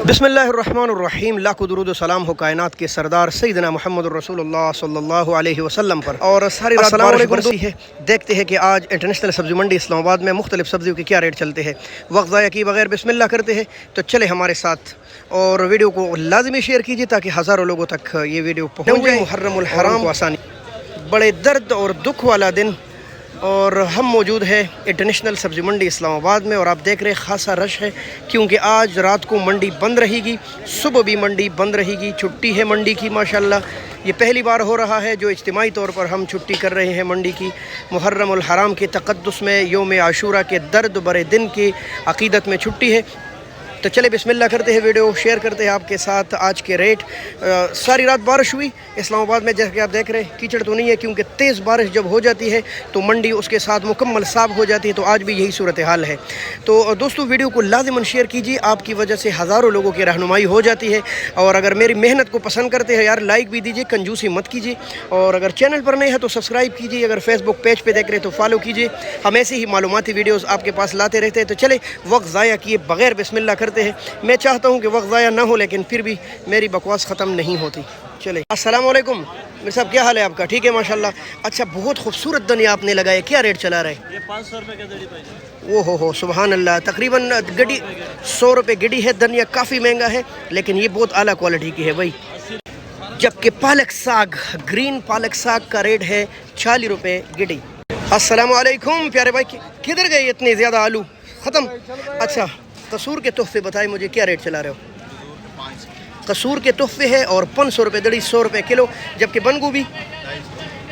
बिस्मिल्लाहिर्रहमानिर्रहीम। लाखों दुरूद सलाम हो कायनात के सरदार सैयदना मुहम्मद रसूलुल्लाह सल्लल्लाहु अलैहि वसल्लम पर। और सारी रात बारिश बरसी है। देखते हैं कि आज इंटरनेशनल सब्ज़ी मंडी इस्लामाबाद में मुख्तलिफ सब्ज़ियों के क्या रेट चलते हैं। वक्त ज़ाया किए बगैर बिस्मिल्लाह करते हैं। तो चले हमारे साथ और वीडियो को लाजमी शेयर कीजिए ताकि हज़ारों लोगों तक ये वीडियो पहुँच जाए। मुहर्रमुल हराम को आसानी, बड़े दर्द और दुख वाला दिन, और हम मौजूद है इंटरनेशनल सब्ज़ी मंडी इस्लामाबाद में। और आप देख रहे हैं खासा रश है क्योंकि आज रात को मंडी बंद रहेगी, सुबह भी मंडी बंद रहेगी। छुट्टी है मंडी की माशाल्लाह। ये पहली बार हो रहा है जो इज्तिमाई तौर पर हम छुट्टी कर रहे हैं मंडी की। मुहर्रमुल हराम के तक़द्दुस में, यौम आशूरा के दर्द भरे दिन की अक़ीदत में छुट्टी है। तो चले बिस्मिल्लाह करते हैं, वीडियो शेयर करते हैं आपके साथ। आज के रेट, सारी रात बारिश हुई इस्लामाबाद में, जैसे कि आप देख रहे हैं। कीचड़ तो नहीं है क्योंकि तेज़ बारिश जब हो जाती है तो मंडी उसके साथ मुकम्मल साफ हो जाती है। तो आज भी यही सूरत हाल है। तो दोस्तों वीडियो को लाज़िमन शेयर कीजिए, आपकी वजह से हज़ारों लोगों की रहनुमाई हो जाती है। और अगर मेरी मेहनत को पसंद करते हैं यार, लाइक भी दीजिए, कंजूसी मत कीजिए। और अगर चैनल पर नहीं है तो सब्सक्राइब कीजिए। अगर फेसबुक पेज पर देख रहे हैं तो फॉलो कीजिए। हम ऐसे ही मालूमाती वीडियोज़ आपके पास लाते रहते हैं। तो चले वक्त ज़ाया किए बगैर बिस्मिल्लाह करते हैं। मैं चाहता हूं कि वक्त ज़ाया ना हो, लेकिन फिर भी मेरी बकवास ख़त्म नहीं होती। चले, अस्सलाम वालेकुम मेरे साहब, क्या हाल है आपका? ठीक है माशाल्लाह। अच्छा, बहुत खूबसूरत धनिया आपने लगाया, क्या रेट चला रहा है? ये 500 रुपये का गड्डी पाई। ओ हो सुभान अल्लाह। तकरीबन गड्डी 100 रुपये गड्डी है। धनिया काफ़ी महंगा है लेकिन ये बहुत आला क्वालिटी की है भाई। जबकि पालक साग, ग्रीन पालक साग का रेट है 40 रुपये गड्डी। अस्सलाम वालेकुम प्यारे भाई, किधर गए इतने ज़्यादा आलू? ख़त्म? अच्छा, कसूर के तोहफे बताए मुझे, क्या रेट चला रहे हो? कसूर के तोहफे है और 500 रुपये दड़ी, 100 रुपये किलो। जबकि बंद गोभी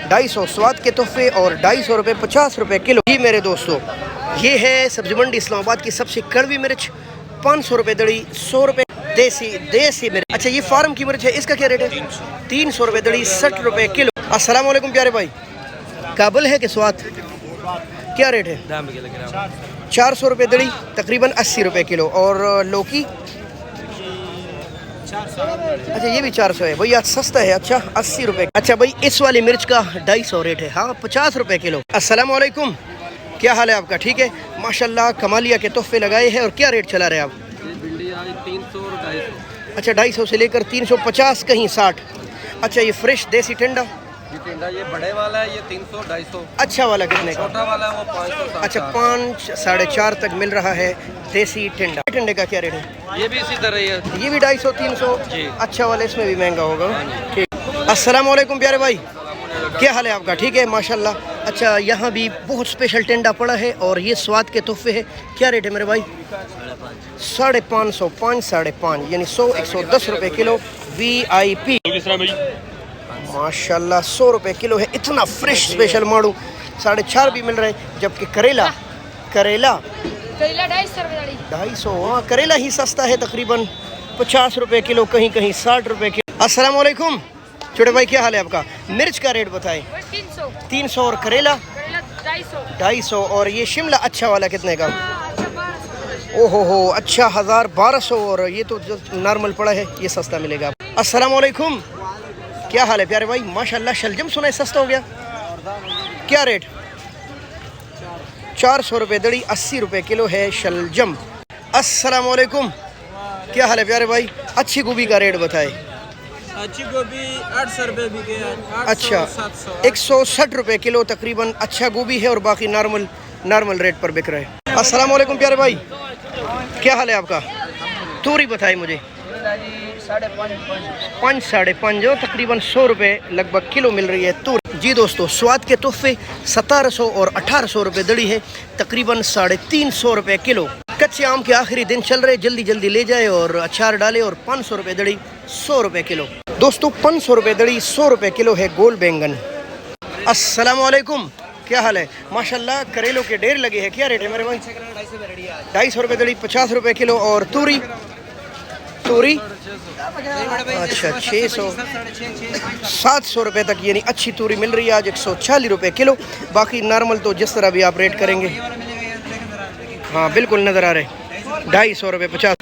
250। स्वाद के तोहफे और 250 रुपये, 50 रुपये किलो। जी मेरे दोस्तों, ये है सब्जी मंडी इस्लामाबाद की सबसे कड़वी मिर्च, 500 रुपये दड़ी, 100 रुपये देसी मिर्च। अच्छा, ये फार्म की मिर्च है, इसका क्या रेट है? 300 रुपये दड़ी, 60 रुपये किलो। अस्सलाम वालेकुम प्यारे भाई, काबुल है कि स्वाद, क्या रेट है? 400 रुपये दड़ी, तकरीबन 80 रुपये किलो। और लौकी, अच्छा ये भी 400 है भाई, आज सस्ता है। अच्छा 80 रुपये। अच्छा भाई, इस वाली मिर्च का 250 रेट है, हाँ 50 रुपये किलो। अस्सलाम वालेकुम, क्या हाल है आपका? ठीक है माशाल्लाह। कमालिया के तोहफे लगाए हैं। और क्या रेट चला रहे हैं आप? 300 और 250। अच्छा, 250 से लेकर 350, कहीं 60। अच्छा, ये फ्रेश देसी टेंडा, ये बड़े वाला है, ये 300 250। अच्छा वाला कितने का? छोटा वाला है वो 500। अच्छा, 5 साढ़े 4 तक मिल रहा है देसी टेंडा। टेंडे का क्या रेट है? ये भी इसी तरह ही है, ये भी 250 300 जी। अच्छा वाला इसमें भी महंगा होगा। ठीक। अस्सलाम वालेकुम प्यारे भाई, क्या हाल है आपका? ठीक है माशाल्लाह। अच्छा, यहाँ भी बहुत स्पेशल टेंडा पड़ा है और ये स्वाद के तोहफे है। क्या रेट है मेरे भाई? 550, 5 साढ़े 5 यानी 100 110 रुपये किलो। VIP माशाल्लाह 100 रुपये किलो है। इतना फ्रेश स्पेशल माड़ू 4.5 भी मिल रहे हैं। जबकि करेला 250, हाँ करेला ही सस्ता है, तकरीबन 50 रुपये किलो, कहीं कहीं 60 रुपये किलो। अस्सलाम वालेकुम छोटे भाई, क्या हाल है आपका? मिर्च का रेट बताएं। 300 और करेला 250। और ये शिमला अच्छा वाला कितने का? ओहो हो, अच्छा 1200। और ये तो जो नॉर्मल पड़ा है ये सस्ता मिलेगा। अस्सलाम वालेकुम, क्या हाल है प्यारे भाई? माशाल्लाह शलजम सुना है सस्ता हो गया, क्या रेट? 400 रुपये दड़ी, 80 रुपये किलो है शलजम। अस्सलाम वालेकुम, क्या हाल है प्यारे भाई? अच्छी गोभी का रेट बताए। अच्छी गोभी 800 रुपये बिके। अच्छा 160 रुपये किलो तकरीबन अच्छा गोभी है और बाकी नॉर्मल रेट पर बिक रहे हैं। अस्सलाम वालेकुम प्यारे भाई, क्या हाल है आपका? तूरी बताए मुझे। 5 साढ़े 5 जो तकरीबन 100 रुपये लगभग किलो मिल रही है तूर। जी दोस्तों, स्वाद के तोहफे 1700 और 1800 रुपये दड़ी है, तकरीबन 350 रुपये किलो। कच्चे आम के आखिरी दिन चल रहे, जल्दी जल्दी ले जाए और अचार डाले। और 500 रुपये दड़ी, 100 रुपये किलो। दोस्तों 500 रुपये दड़ी, 100 रुपये किलो है गोल बैंगन। अस्सलाम वालेकुम, क्या हाल है? माशाल्लाह करेलों के ढेर लगे हैं, क्या रेट है मेरे भाई? 250 रुपये दड़ी, 50 रुपये किलो। और तूरी अच्छा 600 700 रुपये तक यानी अच्छी तूरी मिल रही है आज, 140 रुपये किलो। बाकी नॉर्मल तो जिस तरह भी आप रेट करेंगे, हाँ बिल्कुल नज़र आ रहे, 250 रुपये 50।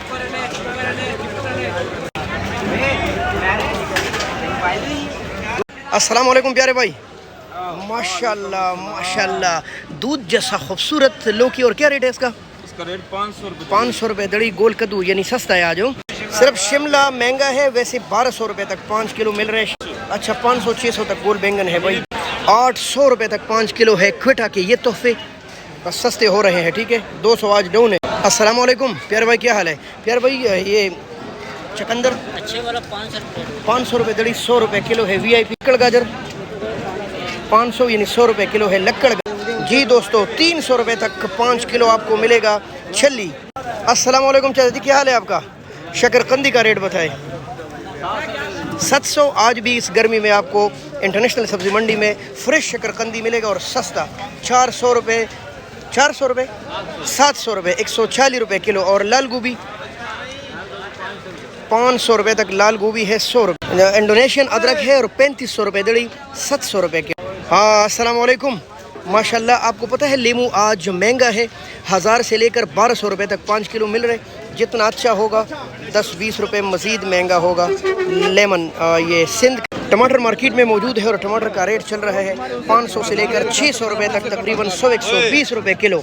अस्सलाम वालेकुम प्यारे भाई, माशाल्लाह माशाल्लाह दूध जैसा खूबसूरत लौकी। और क्या रेट है इसका? इसका रेट 500 रुपये। 500 रुपये दड़ी गोल कद्दू यानी सस्ता है आज। सिर्फ शिमला महंगा है, वैसे 1200 रुपये तक 5 किलो मिल रहे हैं। अच्छा 500-600 तक गोल बैंगन है भाई। 800 रुपये तक 5 किलो है। क्विटा के ये तोहफे बस सस्ते हो रहे हैं, ठीक है। 200 आज डाउन है। अस्सलाम वालेकुम प्यार भाई, क्या हाल है प्यार भाई? ये चकंदर अच्छे वाला 500 रुपये। 500 रुपये दड़ी, 100 रुपये किलो है। VIP लक्कड़ गाजर 500 यानी 100 रुपये किलो है लक्कड़। जी दोस्तों 300 रुपये तक 5 किलो आपको मिलेगा छल्ली। अस्सलाम वालेकुम चाचा जी, क्या हाल है आपका? शकरकंदी का रेट बताएं। 700 आज भी इस गर्मी में आपको इंटरनेशनल सब्जी मंडी में फ्रेश शकरकंदी मिलेगा और सस्ता। 400 रुपये 700 रुपये 140 रुपये किलो। और लाल गोभी 500 रुपये तक लाल गोभी है। 100 रुपये इंडोनेशियन अदरक है और 3500 रुपये दड़ी, 700 रुपये किलो। हाँ अस्सलाम वालेकुम। माशाल्लाह आपको पता है लीमू आज महंगा है, 1000 से लेकर 1200 रुपये तक 5 किलो मिल रहे। जितना अच्छा होगा 10-20 रुपये मज़ीद महंगा होगा। लेमन ये सिंध टमाटर मार्केट में मौजूद है और टमाटर का रेट चल रहा है 500 से लेकर 600 रुपये तक, तकरीबन 100-120 रुपये किलो।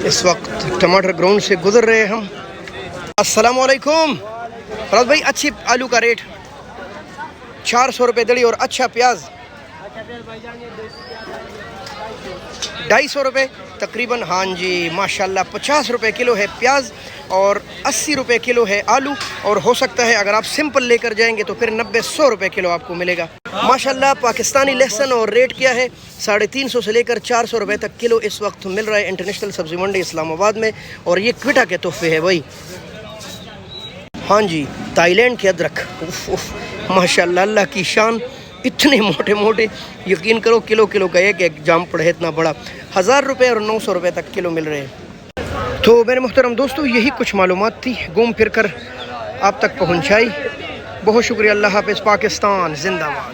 इस वक्त टमाटर ग्राउंड से गुजर रहे हैं हम। अस्सलाम वालेकुम फराज भाई, अच्छी आलू का रेट 400 रुपये दड़ी और अच्छा प्याज 250 रुपये तकरीबन। हाँ जी माशाल्लाह 50 रुपये किलो है प्याज और 80 रुपये किलो है आलू। और हो सकता है अगर आप सिंपल लेकर जाएंगे तो फिर 90-100 रुपये किलो आपको मिलेगा माशाल्लाह। पाकिस्तानी लहसुन और रेट क्या है? 350 से लेकर 400 रुपये तक किलो इस वक्त मिल रहा है इंटरनेशनल सब्जी मंडी इस्लामाबाद में। और ये क्विटा के तोहफे है भाई। हाँ जी थाईलैंड के अदरक, उफ उफ माशाल्लाह अल्लाह की शान, इतने मोटे मोटे, यकीन करो किलो किलो का एक जाम पड़े इतना बड़ा। 1000 रुपये और 900 रुपये तक किलो मिल रहे हैं। तो मेरे मुहतरम दोस्तों यही कुछ मालूमात थी, घूम फिर कर आप तक पहुँचाई। बहुत शुक्रिया। अल्लाह हाफ़िज़। पाकिस्तान जिंदाबाद।